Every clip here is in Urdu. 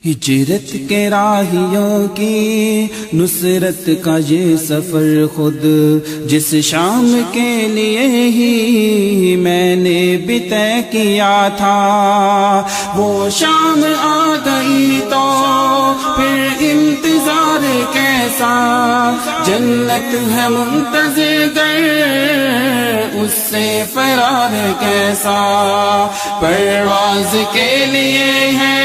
ہجرت کے راہیوں کی نصرت کا یہ سفر خود جس شام کے لیے ہی میں نے بھی طے کیا تھا، وہ شام آ گئی تو پھر انتظار کیسا، جنت ہے منتظر گر اس سے فرار کیسا، پرواز کے لیے ہے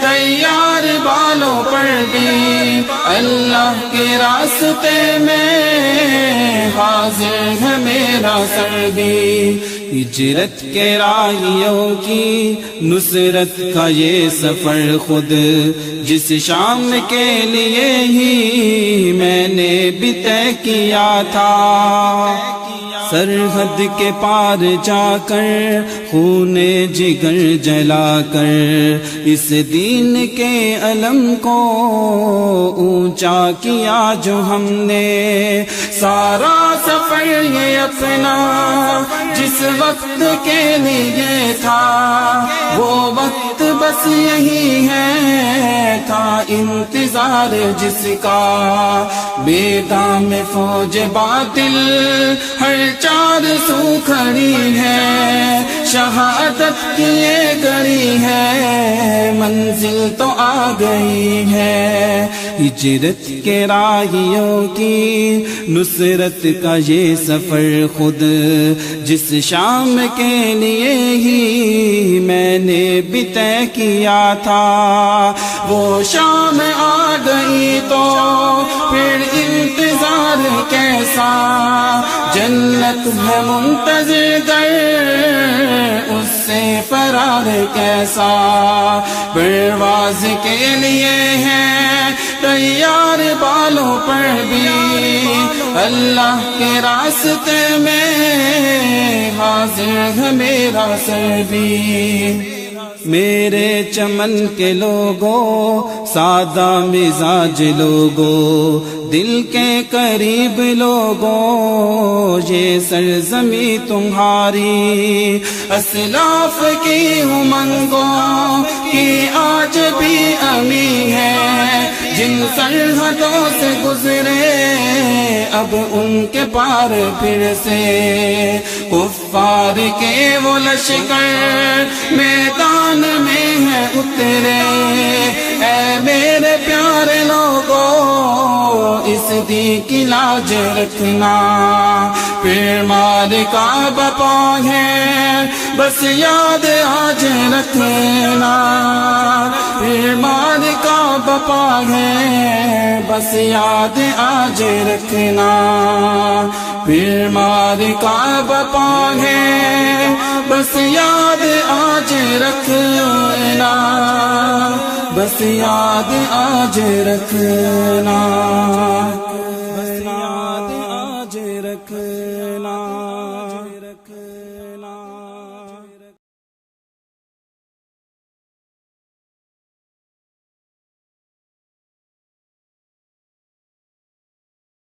تیار بالوں پر بھی اللہ کے راستے میں حاضر ہے میرا سر بھی۔ ہجرت کے راہیوں کی نصرت کا یہ سفر خود جس شام کے لیے ہی میں نے بھی طے کیا تھا، سرحد کے پار جا کر خون جگر جلا کر اس دین کے علم کو اونچا کیا جو ہم نے، سارا سفر یہ اپنا جس وقت کے لیے تھا، وہ وقت بس یہی ہے تھا انتظار جس کا، میدان میں فوج باطل ہر چار سو کھڑی ہے، شہادت کی یہ گڑی ہے منزل تو آ گئی ہے۔ ہجرت کے راہیوں کی نصرت کا یہ سفر خود جس شام کے لیے ہی میں نے بھی طے کیا تھا، وہ شام آ گئی تو پھر انتظار کیسا، جنت ہے منتظر گر اس سے فرار کیسا، پرواز کے لیے ہے تیار بالوں پر بھی اللہ کے راستے میں حاضر ہے میرا سر بھی۔ میرے چمن کے لوگوں، سادہ مزاج لوگوں، دل کے قریب لوگوں، یہ سرزمی تمہاری اسلاف کی امنگوں کی آج بھی امی ہے، جن سرحدوں سے گزرے اب ان کے پار پھر سے کفار کے وہ لشکر میدان میں ہے اترے، اے میرے پیارے لوگوں اس دین کی لاج رکھنا، پھر مار کا بپا ہے بس یاد آج رکھنا، پھر مار کا بپا ہے بس یاد آج رکھنا، پھر مار کا بپا ہے بس یاد آج رکھنا، بس یاد آج رکھنا۔